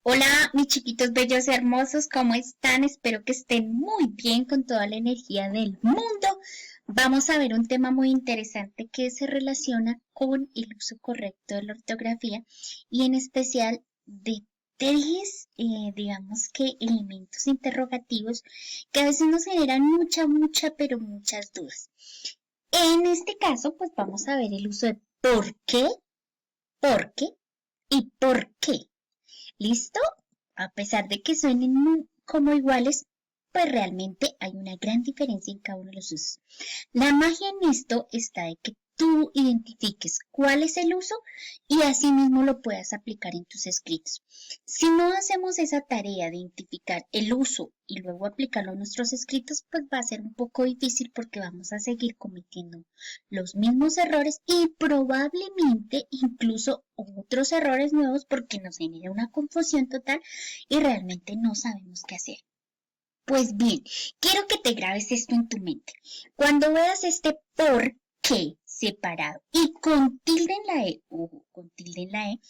Hola, mis chiquitos bellos hermosos, ¿cómo están? Espero que estén muy bien con toda la energía del mundo. Vamos a ver un tema muy interesante que se relaciona con el uso correcto de la ortografía y en especial de tres, digamos que elementos interrogativos que a veces nos generan pero muchas dudas. En este caso, pues vamos a ver el uso de por qué y por qué. ¿Listo? A pesar de que suenen como iguales, pues realmente hay una gran diferencia en cada uno de los usos. La magia en esto está de que tú identifiques cuál es el uso y asimismo lo puedas aplicar en tus escritos. Si no hacemos esa tarea de identificar el uso y luego aplicarlo a nuestros escritos, pues va a ser un poco difícil porque vamos a seguir cometiendo los mismos errores y probablemente incluso otros errores nuevos porque nos genera una confusión total y realmente no sabemos qué hacer. Pues bien, quiero que te grabes esto en tu mente. Cuando veas este por qué separado y con tilde en la E, ojo, con tilde en la E,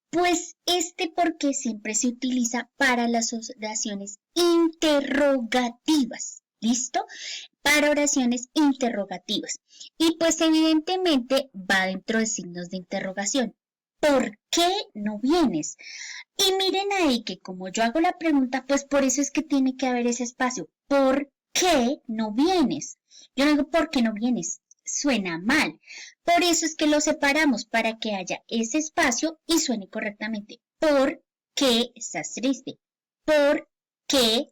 pues este por qué siempre se utiliza para las oraciones interrogativas. ¿Listo? Para oraciones interrogativas. Y pues evidentemente va dentro de signos de interrogación. ¿Por qué no vienes? Y miren ahí que como yo hago la pregunta, pues por eso es que tiene que haber ese espacio. ¿Por qué no vienes? Yo no digo ¿por qué no vienes? Suena mal. Por eso es que lo separamos para que haya ese espacio y suene correctamente. ¿Por qué estás triste? ¿Por qué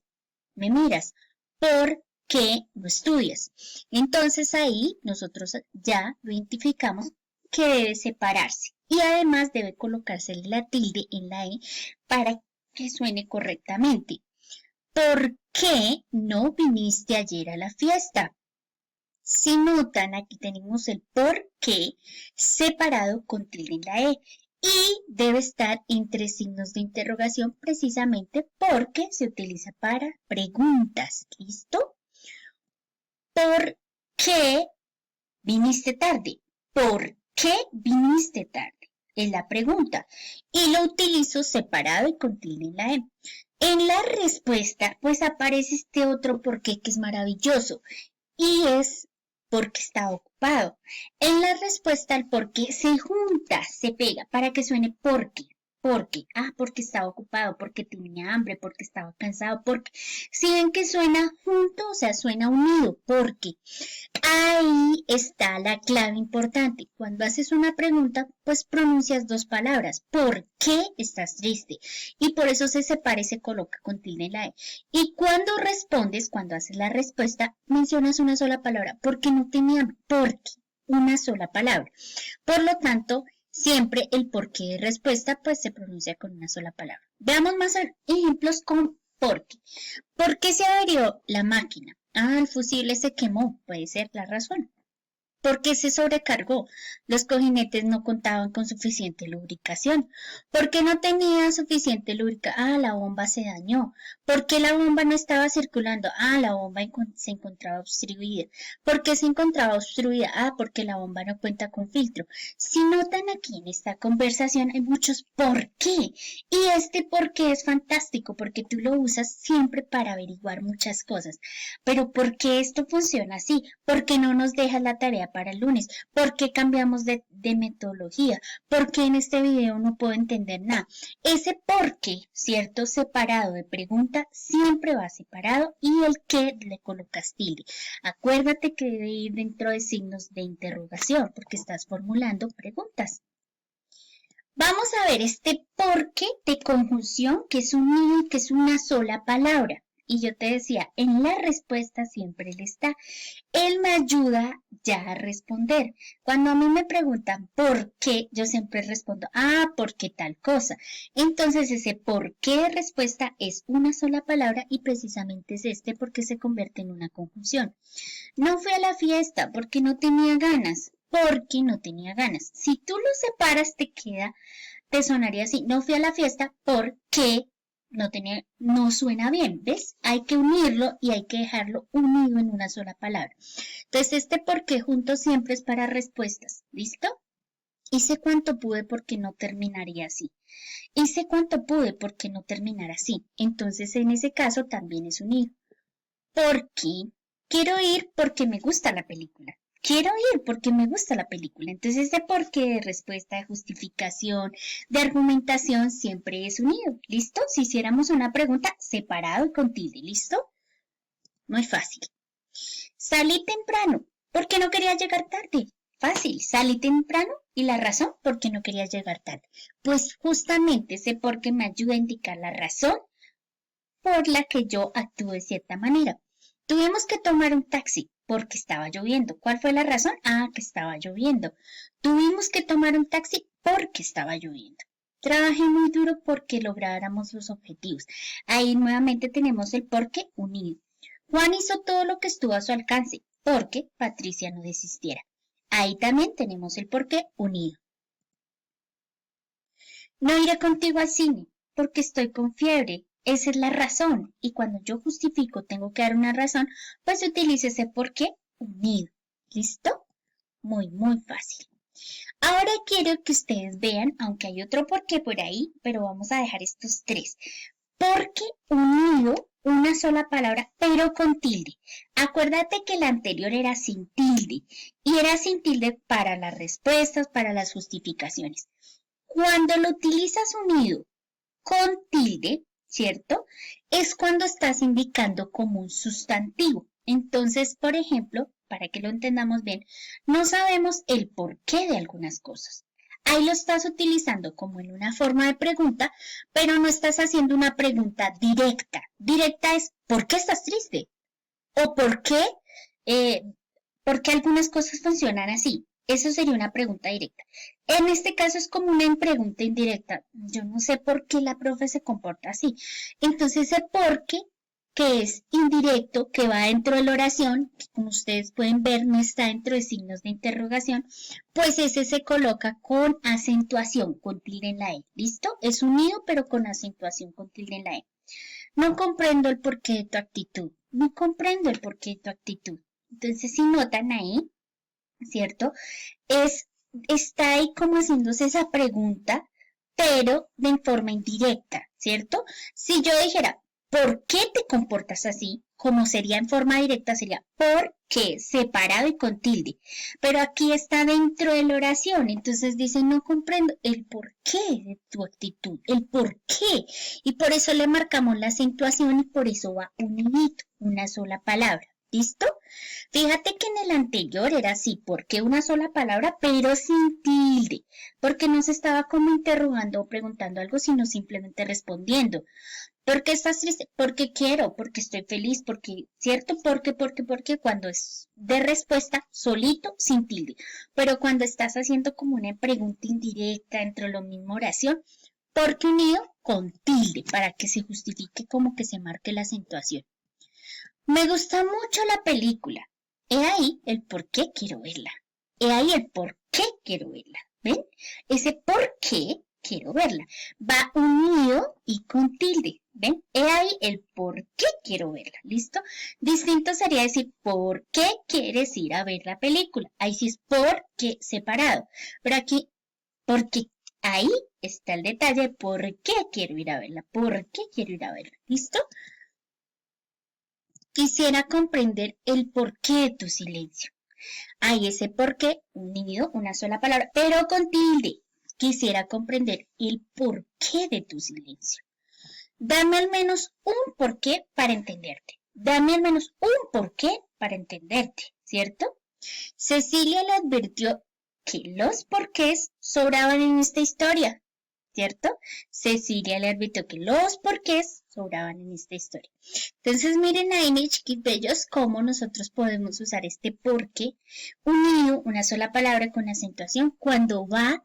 me miras? ¿Por qué no estudias? Entonces ahí nosotros ya lo identificamos que debe separarse y además debe colocarse la tilde en la E para que suene correctamente. ¿Por qué no viniste ayer a la fiesta? Si notan, aquí tenemos el por qué separado con tilde en la E y debe estar entre signos de interrogación precisamente porque se utiliza para preguntas. ¿Listo? ¿Por qué viniste tarde? ¿Por qué viniste tarde? Es la pregunta. Y lo utilizo separado y con tilde en la E. En la respuesta, pues aparece este otro por qué que es maravilloso. Y es porque está ocupado. En la respuesta al por qué se junta, se pega para que suene porque. Porque, porque estaba ocupado, porque tenía hambre, porque estaba cansado, porque. Si ven que suena junto, o sea, suena unido, porque. Ahí está la clave importante. Cuando haces una pregunta, pues pronuncias dos palabras. ¿Por qué estás triste? Y por eso se separa y se coloca con tilde en la E. Y cuando respondes, cuando haces la respuesta, mencionas una sola palabra. Porque no tenía porque. Una sola palabra. Por lo tanto, siempre el porqué de respuesta pues se pronuncia con una sola palabra. Veamos más ejemplos con porque. ¿Por qué se averió la máquina? El fusible se quemó, puede ser la razón. ¿Por qué se sobrecargó? Los cojinetes no contaban con suficiente lubricación. ¿Por qué no tenía suficiente lubricación? La bomba se dañó. ¿Por qué la bomba no estaba circulando? La bomba se encontraba obstruida. ¿Por qué se encontraba obstruida? Porque la bomba no cuenta con filtro. Si notan aquí en esta conversación hay muchos por qué. Y este por qué es fantástico porque tú lo usas siempre para averiguar muchas cosas. Pero ¿por qué esto funciona así? ¿Por qué no nos dejas la tarea para el lunes? ¿Por qué cambiamos de metodología? ¿Por qué en este video no puedo entender nada? Ese por qué, ¿cierto? Separado de pregunta, siempre va separado y el qué le colocas tilde. Acuérdate que debe ir dentro de signos de interrogación porque estás formulando preguntas. Vamos a ver este por qué de conjunción que es unido y que es una sola palabra. Y yo te decía, en la respuesta siempre él está. Él me ayuda ya a responder. Cuando a mí me preguntan por qué, yo siempre respondo, ¿por qué tal cosa? Entonces ese por qué de respuesta es una sola palabra y precisamente es este porque se convierte en una conjunción. No fui a la fiesta porque no tenía ganas. Porque no tenía ganas. Si tú lo separas, te sonaría así. No fui a la fiesta porque no suena bien, ¿ves? Hay que unirlo y hay que dejarlo unido en una sola palabra. Entonces, este por qué junto siempre es para respuestas, ¿listo? Hice cuanto pude porque no terminaría así. Hice cuanto pude porque no terminara así. Entonces, en ese caso también es unido. ¿Por qué? Quiero ir porque me gusta la película. Quiero ir porque me gusta la película. Entonces, de por qué, de respuesta, de justificación, de argumentación, siempre es unido. ¿Listo? Si hiciéramos una pregunta separado y con tilde. ¿Listo? Muy fácil. Salí temprano porque no quería llegar tarde. Fácil, salí temprano y la razón porque no quería llegar tarde. Pues justamente ese porque me ayuda a indicar la razón por la que yo actúo de cierta manera. Tuvimos que tomar un taxi porque estaba lloviendo. ¿Cuál fue la razón? Ah, que estaba lloviendo. Tuvimos que tomar un taxi porque estaba lloviendo. Trabajé muy duro porque lográramos los objetivos. Ahí nuevamente tenemos el porque unido. Juan hizo todo lo que estuvo a su alcance porque Patricia no desistiera. Ahí también tenemos el porqué unido. No iré contigo al cine porque estoy con fiebre. Esa es la razón. Y cuando yo justifico, tengo que dar una razón, pues utilice ese porqué unido. ¿Listo? Muy, muy fácil. Ahora quiero que ustedes vean, aunque hay otro porqué por ahí, pero vamos a dejar estos tres. Porque unido, una sola palabra, pero con tilde. Acuérdate que el anterior era sin tilde y era sin tilde para las respuestas, para las justificaciones. Cuando lo utilizas unido con tilde, ¿cierto? Es cuando estás indicando como un sustantivo. Entonces, por ejemplo, para que lo entendamos bien, no sabemos el porqué de algunas cosas. Ahí lo estás utilizando como en una forma de pregunta, pero no estás haciendo una pregunta directa. Directa es ¿por qué estás triste? ¿O por qué algunas cosas funcionan así? Eso sería una pregunta directa. En este caso es como una pregunta indirecta. Yo no sé por qué la profe se comporta así. Entonces ese por qué, que es indirecto, que va dentro de la oración, que como ustedes pueden ver no está dentro de signos de interrogación, pues ese se coloca con acentuación, con tilde en la E. ¿Listo? Es unido pero con acentuación con tilde en la E. No comprendo el porqué de tu actitud. No comprendo el porqué de tu actitud. Entonces si notan ahí, ¿cierto? Está ahí como haciéndose esa pregunta, pero de forma indirecta, ¿cierto? Si yo dijera, ¿por qué te comportas así? Como sería en forma directa, sería ¿por qué? Separado y con tilde. Pero aquí está dentro de la oración, entonces dice, no comprendo el por qué de tu actitud, el por qué. Y por eso le marcamos la acentuación y por eso va unidito, una sola palabra. ¿Listo? Fíjate que en el anterior era así, porque una sola palabra, pero sin tilde, porque no se estaba como interrogando o preguntando algo, sino simplemente respondiendo. ¿Por qué estás triste? Porque quiero, porque estoy feliz, porque, ¿cierto? Porque, cuando es de respuesta, solito, sin tilde. Pero cuando estás haciendo como una pregunta indirecta dentro de la misma oración, porque unido con tilde, para que se justifique como que se marque la acentuación. Me gusta mucho la película. He ahí el por qué quiero verla. He ahí el por qué quiero verla. ¿Ven? Ese por qué quiero verla va unido y con tilde. ¿Ven? He ahí el por qué quiero verla. ¿Listo? Distinto sería decir por qué quieres ir a ver la película. Ahí sí es por qué separado. Pero aquí, porque ahí está el detalle de por qué quiero ir a verla. ¿Por qué quiero ir a verla? ¿Listo? Quisiera comprender el porqué de tu silencio. Hay ese porqué unido, una sola palabra, pero con tilde. Quisiera comprender el porqué de tu silencio. Dame al menos un porqué para entenderte. Dame al menos un porqué para entenderte, ¿cierto? Cecilia le advirtió que los porqués sobraban en esta historia, ¿cierto? Cecilia le advirtió que los porqués sobraban en esta historia. Entonces miren ahí, mis chiquis bellos, cómo nosotros podemos usar este porqué unido, una sola palabra con acentuación, cuando va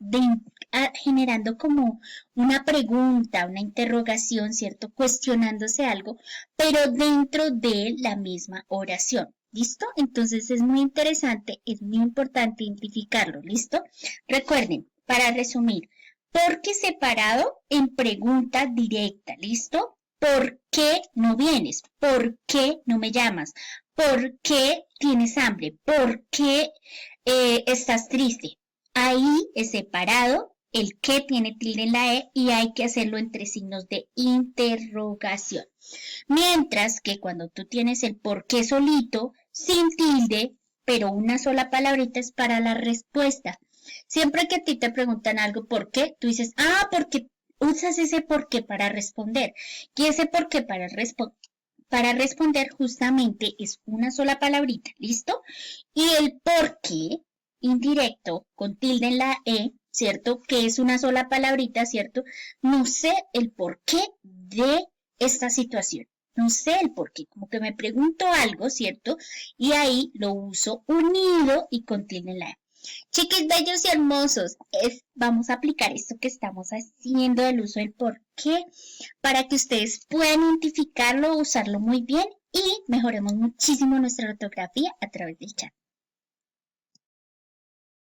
generando como una pregunta, una interrogación, ¿cierto? Cuestionándose algo, pero dentro de la misma oración. ¿Listo? Entonces es muy interesante, es muy importante identificarlo. ¿Listo? Recuerden, para resumir, porque separado en pregunta directa, ¿listo? ¿Por qué no vienes? ¿Por qué no me llamas? ¿Por qué tienes hambre? ¿Por qué estás triste? Ahí es separado el que tiene tilde en la E y hay que hacerlo entre signos de interrogación. Mientras que cuando tú tienes el por qué solito, sin tilde, pero una sola palabrita es para la respuesta. Siempre que a ti te preguntan algo por qué, tú dices, porque usas ese por qué para responder. Y ese por qué para responder justamente es una sola palabrita, ¿listo? Y el por qué indirecto con tilde en la E, ¿cierto? Que es una sola palabrita, ¿cierto? No sé el por qué de esta situación. No sé el por qué, como que me pregunto algo, ¿cierto? Y ahí lo uso unido y con tilde en la E. Chiquis bellos y hermosos, vamos a aplicar esto que estamos haciendo del uso del por qué para que ustedes puedan identificarlo, usarlo muy bien y mejoremos muchísimo nuestra ortografía a través del chat.